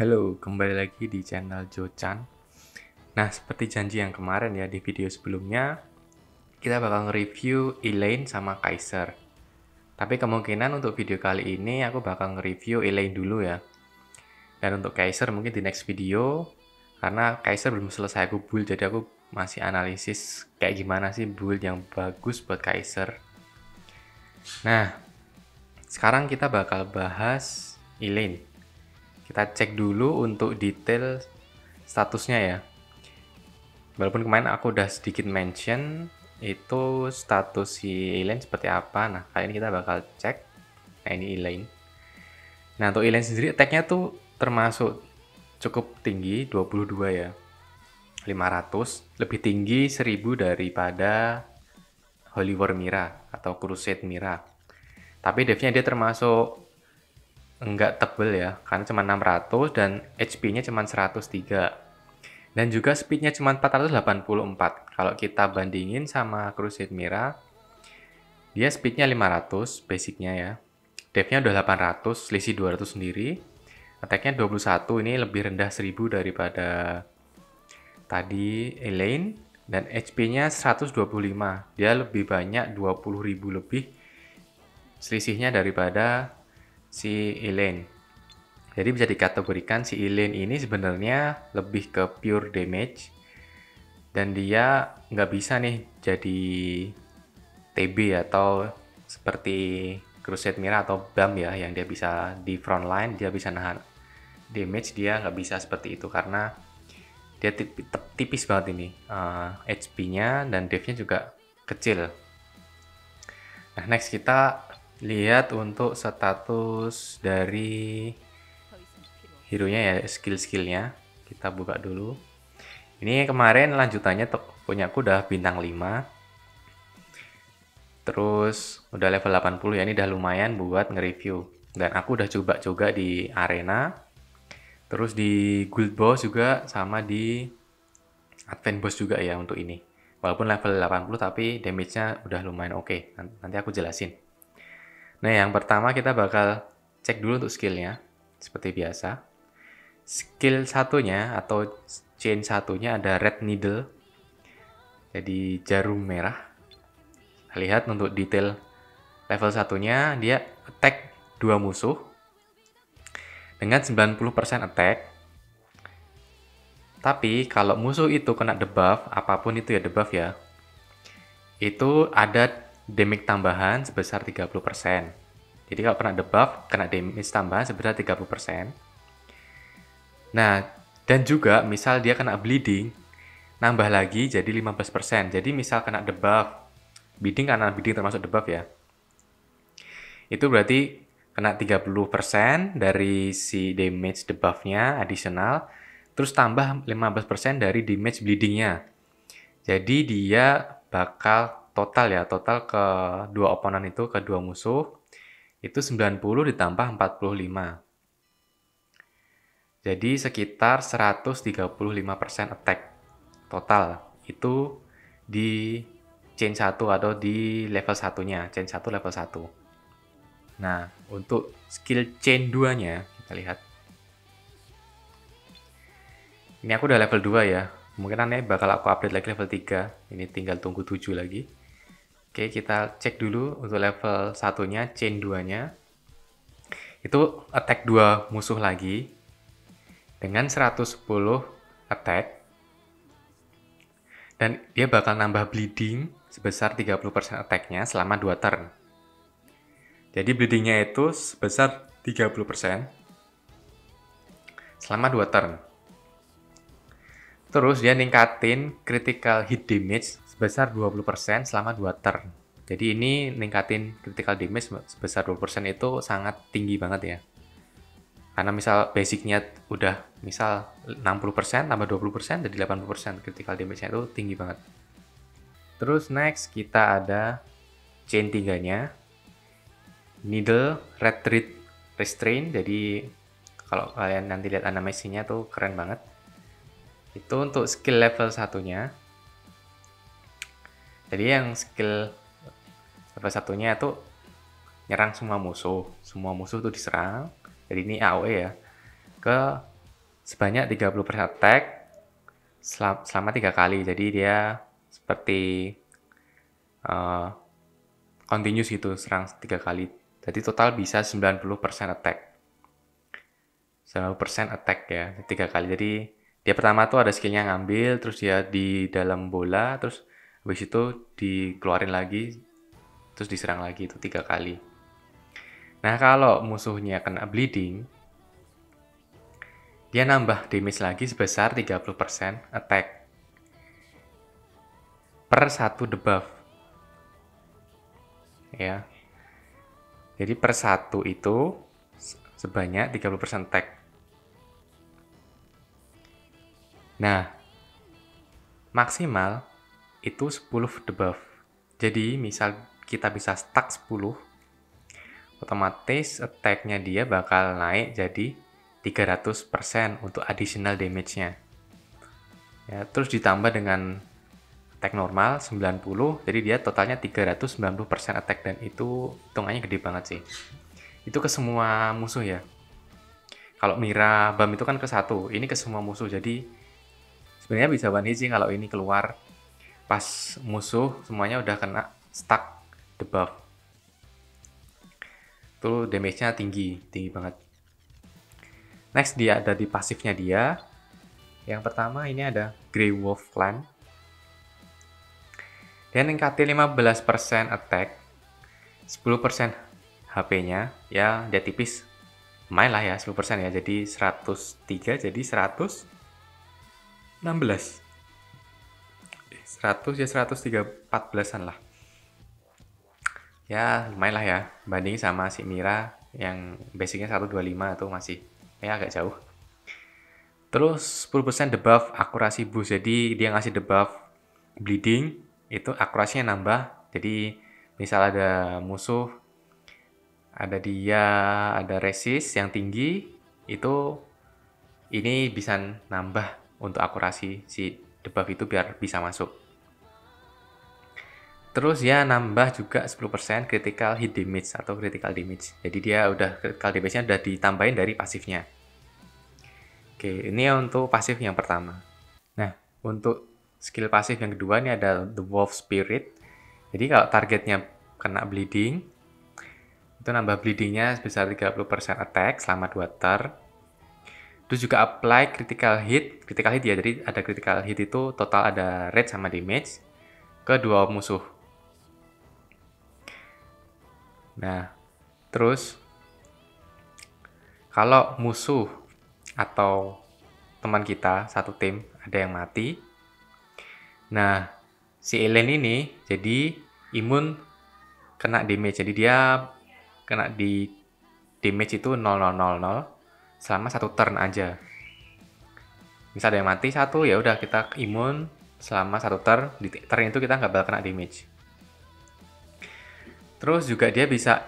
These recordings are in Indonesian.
Halo, kembali lagi di channel Jochan. Nah, seperti janji yang kemarin ya, di video sebelumnya, kita bakal nge-review Elaine sama Kaiser. Tapi kemungkinan untuk video kali ini, aku bakal nge-review Elaine dulu ya. Dan untuk Kaiser mungkin di next video, karena Kaiser belum selesai aku build, jadi aku masih analisis kayak gimana sih build yang bagus buat Kaiser. Nah, sekarang kita bakal bahas Elaine. Kita cek dulu untuk detail statusnya ya. Walaupun kemarin aku udah sedikit mention itu status si Elaine seperti apa. Nah, kali ini kita bakal cek. Nah, ini Elaine. Nah, untuk Elaine sendiri attack-nya tuh termasuk cukup tinggi, 22 ya. 500, lebih tinggi 1000 daripada Holy War Mira atau Crusade Mira. Tapi dev-nya dia termasuk enggak tebel ya, karena cuma 600 dan HP-nya cuma 103. Dan juga speednya cuma 484. Kalau kita bandingin sama Crusade Mira, dia speednya 500 basicnya ya. Devnya udah 800, selisih 200 sendiri. Attack-nya 21, ini lebih rendah 1000 daripada tadi Elaine. Dan HP-nya 125, dia lebih banyak 20.000 lebih selisihnya daripada si Elaine. Jadi bisa dikategorikan si Elaine ini sebenarnya lebih ke pure damage. Dan dia nggak bisa nih jadi TB atau seperti Crusade Mira atau BAM ya, yang dia bisa di front line, dia bisa nahan damage, dia nggak bisa seperti itu karena dia tipis banget ini HP-nya dan dev-nya juga kecil. Nah, next kita lihat untuk status dari hero-nya ya, skill-skillnya. Kita buka dulu. Ini kemarin lanjutannya punya aku udah bintang 5. Terus udah level 80 ya, ini udah lumayan buat nge-review. Dan aku udah coba juga di arena. Terus di guild boss juga sama di advance boss juga ya untuk ini. Walaupun level 80 tapi damage-nya udah lumayan oke. Nanti aku jelasin. Nah, yang pertama kita bakal cek dulu untuk skill-nya. Seperti biasa. Skill satunya atau chain satunya ada red needle. Jadi jarum merah. Lihat untuk detail level satunya, dia attack 2 musuh dengan 90% attack. Tapi kalau musuh itu kena debuff, apapun itu ya debuff ya, itu ada damage tambahan sebesar 30%. Jadi kalau kena debuff, kena damage tambahan sebesar 30%. Nah, dan juga misal dia kena bleeding, nambah lagi jadi 15%. Jadi misal kena debuff, bleeding karena bleeding termasuk debuff ya, itu berarti kena 30% dari si damage debuffnya additional, terus tambah 15% dari damage bleedingnya. Jadi dia bakal total ya, total ke dua oponan itu, ke dua musuh, itu 90 ditambah 45. Jadi sekitar 135% attack total. Itu di chain 1 atau di level satunya, chain 1 level 1. Nah, untuk skill chain 2-nya, kita lihat. Ini aku udah level 2 ya. Kemungkinan bakal aku update lagi level 3. Ini tinggal tunggu 7 lagi. Oke, kita cek dulu untuk level satunya, chain 2-nya. Itu attack 2 musuh lagi. Dengan 110 attack. Dan dia bakal nambah bleeding sebesar 30% attack-nya selama 2 turn. Jadi bleedingnya itu sebesar 30% selama 2 turn. Terus dia ningkatin critical hit damage sebesar 20% selama 2 turn. Jadi ini ningkatin critical damage sebesar 20% itu sangat tinggi banget ya. Karena misal basicnya udah misal 60% tambah 20% jadi 80%, critical damage-nya itu tinggi banget. Terus next kita ada chain 3-nya. Needle Red Thread Restraint. Jadi kalau kalian nanti lihat animasinya tuh keren banget. Itu untuk skill level satunya. Jadi yang skill level satunya itu nyerang semua musuh. Semua musuh tuh diserang. Jadi ini AOE ya. Ke sebanyak 30% attack selama 3 kali. Jadi dia seperti continuous gitu, serang 3 kali. Jadi total bisa 90% attack. 90% attack ya, 3 kali. Jadi dia pertama tuh ada skillnya ngambil, terus dia di dalam bola, terus habis itu dikeluarin lagi, terus diserang lagi, itu 3 kali. Nah, kalau musuhnya kena bleeding, dia nambah damage lagi sebesar 30% attack per 1 debuff. Ya. Jadi per 1 itu sebanyak 30% attack. Nah, maksimal itu 10 debuff. Jadi misal kita bisa stack 10, otomatis attack-nya dia bakal naik jadi 300% untuk additional damage-nya. Ya, terus ditambah dengan attack normal 90, jadi dia totalnya 390% attack, dan itu hitungannya gede banget sih. Itu ke semua musuh ya. Kalau Mira, Bam itu kan ke satu, ini ke semua musuh, jadi sebenarnya bisa one hit sih kalau ini keluar pas musuh semuanya udah kena stuck debuff. Itu damage-nya tinggi banget. Next dia ada di pasifnya dia. Yang pertama ini ada Grey Wolf Clan. Dia ningkatin 15% attack, 10% HP-nya, ya dia tipis. Lumayan lah ya, 10% ya, jadi 103, jadi 116. 100 ya 103, 14-an lah. Ya lumayan lah ya, banding sama si Mira yang basicnya 125 itu masih ya agak jauh. Terus 10% debuff akurasi boost, jadi dia ngasih debuff bleeding, itu akurasinya nambah. Jadi misal ada musuh, ada dia, ada resist yang tinggi, itu ini bisa nambah untuk akurasi si debuff itu biar bisa masuk. Terus ya nambah juga 10% critical hit damage atau critical damage. Jadi dia udah critical damage-nya udah ditambahin dari pasifnya. Oke, ini untuk pasif yang pertama. Nah, untuk skill pasif yang kedua ini ada The Wolf Spirit. Jadi kalau targetnya kena bleeding, itu nambah bleedingnya sebesar 30% attack selama 2 turn. Terus juga apply critical hit ya, jadi ada critical hit itu total ada rate sama damage ke 2 musuh. Nah, terus kalau musuh atau teman kita satu tim ada yang mati, nah si Elaine ini jadi imun kena damage, jadi dia kena di damage itu 0000 selama 1 turn aja. Misal ada yang mati satu, ya udah kita imun selama 1 turn, di turn itu kita nggak bakal kena damage. Terus juga dia bisa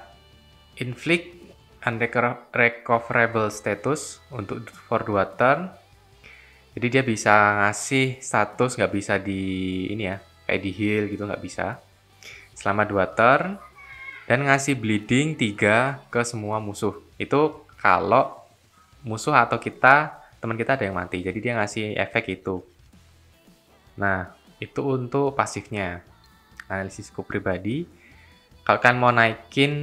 inflict unrecoverable status untuk for 2 turn. Jadi dia bisa ngasih status, nggak bisa di ini ya, kayak di heal gitu, nggak bisa. Selama 2 turn, dan ngasih bleeding 3 ke semua musuh. Itu kalau musuh atau kita, teman kita ada yang mati. Jadi dia ngasih efek itu. Nah, itu untuk pasifnya. Analisisku pribadi, kalau kalian mau naikin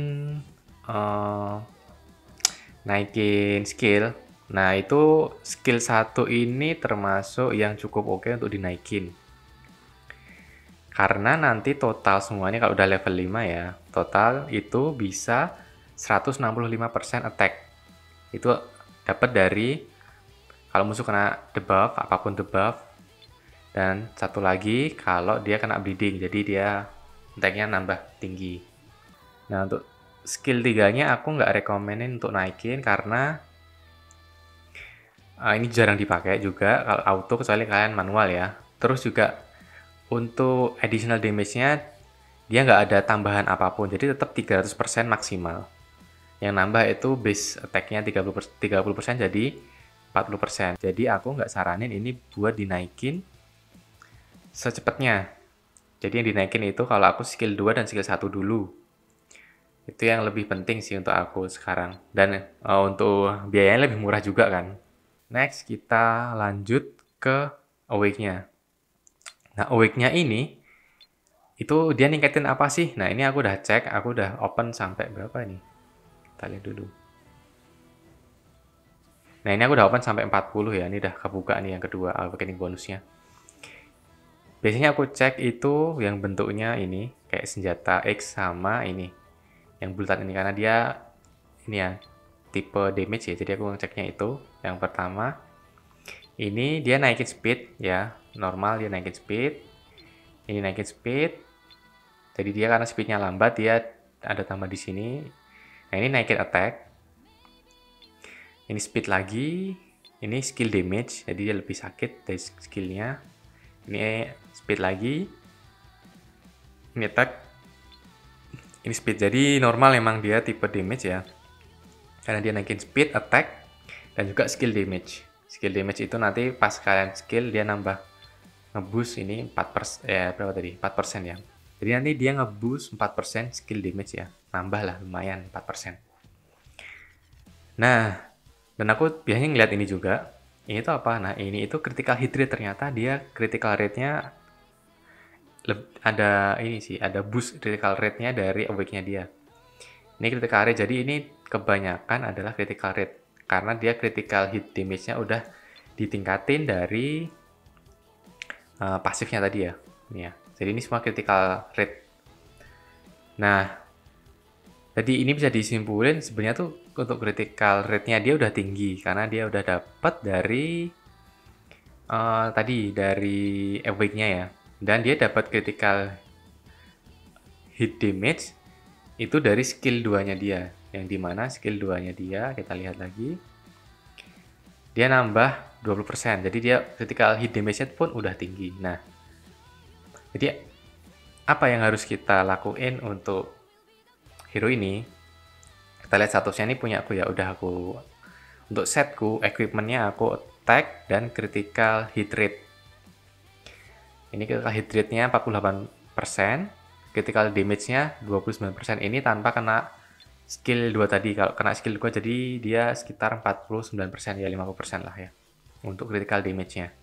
skill, nah itu skill 1 ini termasuk yang cukup oke untuk dinaikin. Karena nanti total semuanya kalau udah level 5 ya, total itu bisa 165% attack. Itu dapat dari kalau musuh kena debuff, apapun debuff. Dan satu lagi kalau dia kena bleeding, jadi dia attack-nya nambah tinggi. Nah, untuk skill 3-nya aku nggak rekomenin untuk naikin karena ini jarang dipakai juga kalau auto, kecuali kalian manual ya. Terus juga untuk additional damage-nya dia nggak ada tambahan apapun, jadi tetap 300% maksimal. Yang nambah itu base attack-nya 30% jadi 40%. Jadi aku nggak saranin ini buat dinaikin secepatnya. Jadi yang dinaikin itu kalau aku skill 2 dan skill 1 dulu. Itu yang lebih penting sih untuk aku sekarang. Dan untuk biayanya lebih murah juga kan. Next, kita lanjut ke awake-nya. Nah, awake-nya ini, itu dia ningkatin apa sih? Nah, ini aku udah cek, aku udah open sampai berapa ini? Kita lihat dulu. Nah, ini aku udah open sampai 40 ya. Ini udah kebuka nih yang kedua, awakening bonusnya. Biasanya aku cek itu yang bentuknya ini, kayak senjata X sama ini. Yang bulatan ini, karena dia ini ya, tipe damage ya. Jadi aku ngeceknya itu. Yang pertama, ini dia naikin speed ya. Normal dia naikin speed. Ini naikin speed. Jadi dia karena speednya lambat, dia ada tambah di sini. Nah, ini naikin attack. Ini speed lagi. Ini skill damage, jadi dia lebih sakit dari skillnya. Ini speed lagi. Ini attack. Ini speed, jadi normal emang dia tipe damage ya. Karena dia naikin speed, attack, dan juga skill damage. Skill damage itu nanti pas kalian skill, dia nambah ngeboost ini 4%, ya berapa tadi? 4% ya. Jadi nanti dia ngeboost 4% skill damage ya. Nambah lah lumayan 4%. Nah, dan aku biasanya ngeliat ini juga. Ini tuh apa? Nah, ini itu critical hit rate, ternyata dia critical rate-nya ada ini sih, ada boost critical rate-nya dari awake-nya dia. Ini critical rate, jadi ini kebanyakan adalah critical rate. Karena dia critical hit damage-nya udah ditingkatin dari pasifnya tadi ya. Ini ya. Jadi ini semua critical rate. Nah, jadi ini bisa disimpulin sebenarnya tuh untuk critical rate-nya dia udah tinggi. Karena dia udah dapat dari tadi dari awake-nya ya. Dan dia dapat critical hit damage itu dari skill 2-nya dia. Yang dimana skill 2-nya dia, kita lihat lagi. Dia nambah 20%. Jadi dia critical hit damage-nya pun udah tinggi. Nah, jadi apa yang harus kita lakuin untuk hero ini? Kita lihat statusnya ini punya aku ya. Udah aku, untuk setku, equipment-nya aku attack dan critical hit rate. Ini critical hit rate-nya 48%, critical damage-nya 29%. Ini tanpa kena skill 2 tadi. Kalau kena skill 2 jadi dia sekitar 49%, ya 50% lah ya untuk critical damage-nya.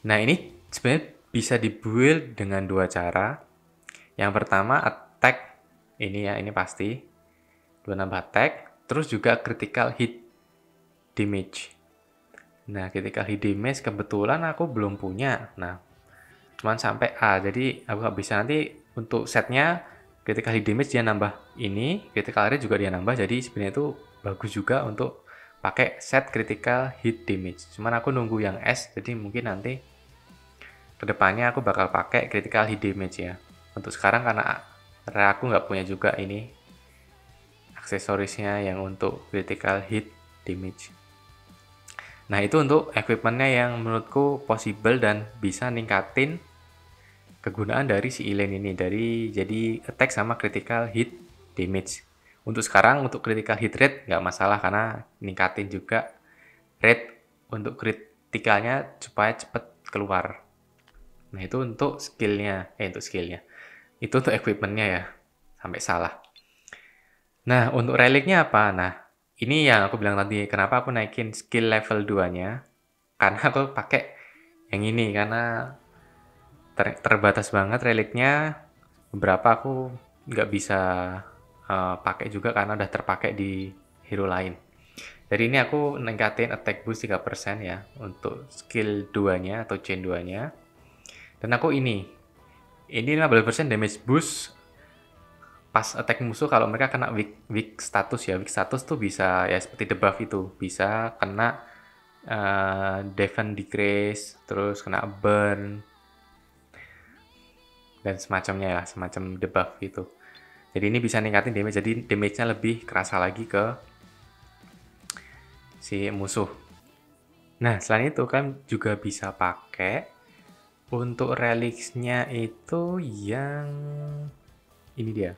Nah, ini sebenarnya bisa dibuild dengan dua cara. Yang pertama attack, ini ya, ini pasti 2 nambah attack, terus juga critical hit damage. Nah, critical hit damage kebetulan aku belum punya. Nah, cuman sampai A, jadi aku nggak bisa. Nanti untuk setnya critical hit damage dia nambah ini, critical rate juga dia nambah, jadi sebenarnya itu bagus juga untuk pakai set critical hit damage. Cuman aku nunggu yang S, jadi mungkin nanti kedepannya aku bakal pakai critical hit damage ya. Untuk sekarang karena aku nggak punya juga ini aksesorisnya yang untuk critical hit damage. Nah, itu untuk equipmentnya yang menurutku possible dan bisa ningkatin kegunaan dari si Elaine ini, dari jadi attack sama critical hit damage. Untuk sekarang untuk critical hit rate nggak masalah karena ningkatin juga rate untuk kritikalnya supaya cepet keluar. Nah, itu untuk skillnya, itu untuk equipmentnya ya, sampai salah. Nah, untuk reliknya apa? Nah, ini yang aku bilang tadi, kenapa aku naikin skill level 2-nya, karena aku pakai yang ini, karena terbatas banget reliknya. Beberapa aku nggak bisa pakai juga karena udah terpakai di hero lain. Jadi ini aku ningkatin attack boost 3% ya untuk skill 2-nya atau chain 2-nya. Dan aku ini 15% damage boost pas attack musuh kalau mereka kena weak status ya. Weak status tuh bisa ya seperti debuff itu, bisa kena defense decrease, terus kena burn dan semacamnya ya, semacam debuff gitu. Jadi ini bisa ningkatin damage, jadi damage-nya lebih kerasa lagi ke si musuh. Nah, selain itu kan juga bisa pakai untuk relics-nya itu yang ini dia.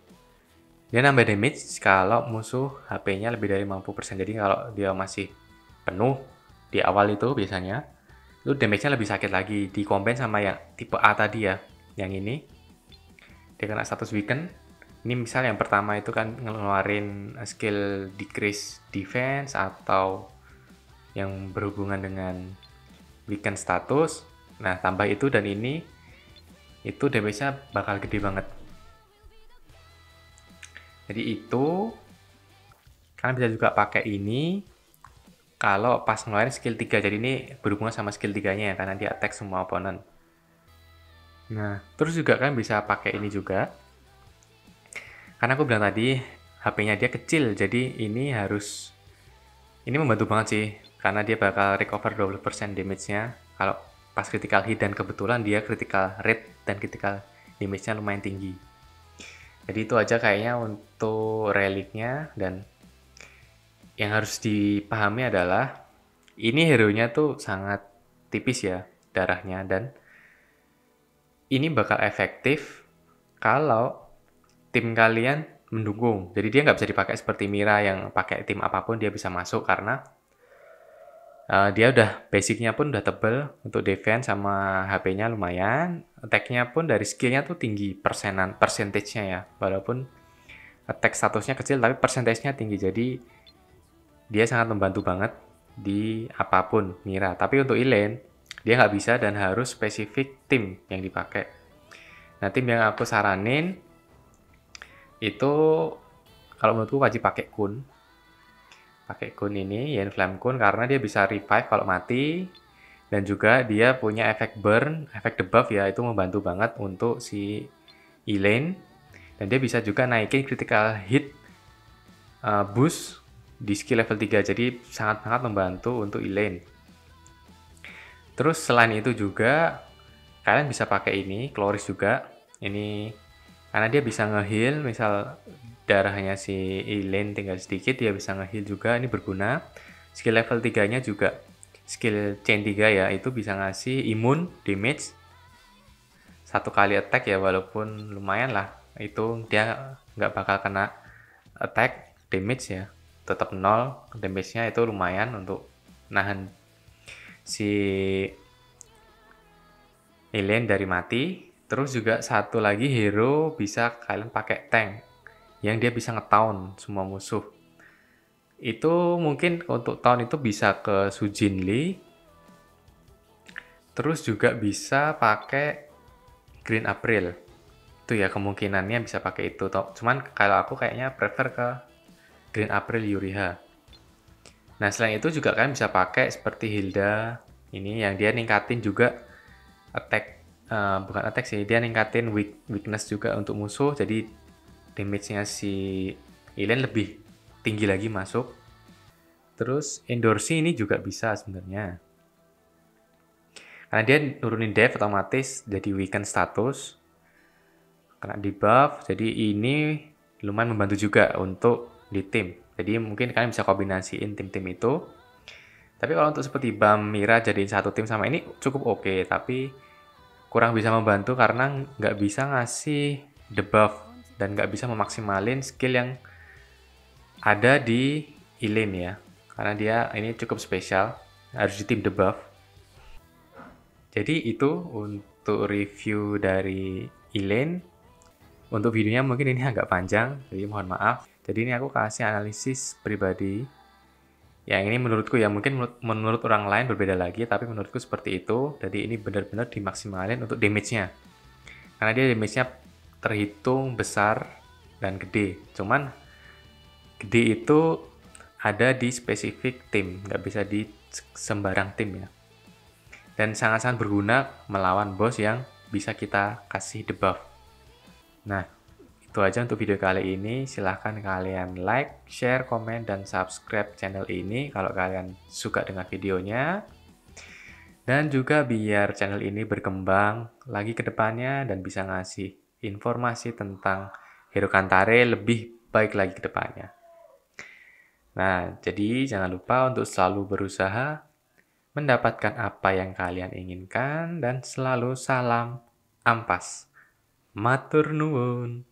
Dia nambah damage kalau musuh HP-nya lebih dari 50%. Jadi kalau dia masih penuh di awal itu biasanya, itu damage-nya lebih sakit lagi. Di-combine sama yang tipe A tadi ya, yang ini. Dia kena status weaken. Ini misal yang pertama itu kan ngeluarin skill decrease defense atau yang berhubungan dengan weaken status. Nah, tambah itu dan ini, itu damage-nya bakal gede banget. Jadi itu, kalian bisa juga pakai ini kalau pas ngeluarin skill 3. Jadi ini berhubungan sama skill 3-nya ya, karena dia attack semua opponent. Nah, terus juga kalian bisa pakai ini juga. Karena aku bilang tadi, HP-nya dia kecil, jadi ini membantu banget sih. Karena dia bakal recover 20% damage-nya. Kalau pas critical hit dan kebetulan dia critical rate dan critical damage-nya lumayan tinggi. Jadi itu aja kayaknya untuk reliknya. Dan yang harus dipahami adalah ini hero-nya tuh sangat tipis ya darahnya, dan ini bakal efektif kalau tim kalian mendukung. Jadi dia nggak bisa dipakai seperti Mira yang pakai tim apapun dia bisa masuk, karena dia udah basicnya pun udah tebel untuk defense, sama HP-nya lumayan. Attack-nya pun dari skill-nya tuh tinggi, percentage-nya ya. Walaupun attack statusnya kecil tapi percentage-nya tinggi. Jadi dia sangat membantu banget di apapun Mira. Tapi untuk Elaine dia nggak bisa dan harus spesifik tim yang dipakai. Nah, tim yang aku saranin itu kalau menurutku wajib pakai Kun. Pakai Kun ini, Yen Flame Kun, karena dia bisa revive kalau mati. Dan juga dia punya efek burn, efek debuff ya, itu membantu banget untuk si Elaine. Dan dia bisa juga naikin critical hit boost di skill level 3. Jadi sangat-sangat membantu untuk Elaine. Terus selain itu juga kalian bisa pakai ini, Chloris juga. Ini karena dia bisa nge-heal, misal darahnya si Elaine tinggal sedikit, dia bisa nge-heal juga, ini berguna. Skill level 3-nya juga, skill chain 3 ya, itu bisa ngasih imun damage 1 kali attack ya, walaupun lumayan lah. Itu dia nggak bakal kena attack damage ya, tetap 0 damage-nya, itu lumayan untuk nahan si Elaine dari mati. Terus juga satu lagi hero bisa kalian pakai tank yang dia bisa nge-taunt semua musuh. Itu mungkin untuk taunt itu bisa ke Sujin Lee. Terus juga bisa pakai Green April. Itu ya kemungkinannya bisa pakai itu. Cuman kalau aku kayaknya prefer ke Green April Yuriha. Nah, selain itu juga kalian bisa pakai seperti Hilda ini yang dia ningkatin juga attack, bukan attack sih, dia ningkatin weakness juga untuk musuh, jadi damage-nya si Elaine lebih tinggi lagi masuk. Terus Endorsi ini juga bisa sebenarnya, karena dia nurunin dev otomatis jadi weaken status, kena debuff, jadi ini lumayan membantu juga untuk di tim. Jadi mungkin kalian bisa kombinasiin tim-tim itu. Tapi kalau untuk seperti Bam, Mira jadiin satu tim sama ini cukup oke, tapi kurang bisa membantu karena nggak bisa ngasih debuff dan nggak bisa memaksimalin skill yang ada di Elaine ya. Karena dia ini cukup spesial, harus di tim debuff. Jadi itu untuk review dari Elaine. Untuk videonya mungkin ini agak panjang, jadi mohon maaf. Jadi ini aku kasih analisis pribadi. Yang ini menurutku ya, mungkin menurut orang lain berbeda lagi, tapi menurutku seperti itu. Jadi ini benar-benar dimaksimalin untuk damage-nya. Karena dia damage-nya terhitung besar dan gede. Cuman gede itu ada di spesifik tim, nggak bisa di sembarang tim ya. Dan sangat-sangat berguna melawan boss yang bisa kita kasih debuff. Nah, itu aja untuk video kali ini. Silahkan kalian like, share, komen, dan subscribe channel ini kalau kalian suka dengan videonya. Dan juga biar channel ini berkembang lagi ke depannya dan bisa ngasih informasi tentang Hero Kantare lebih baik lagi ke depannya. Nah, jadi jangan lupa untuk selalu berusaha mendapatkan apa yang kalian inginkan dan selalu salam ampas. Matur nuwun.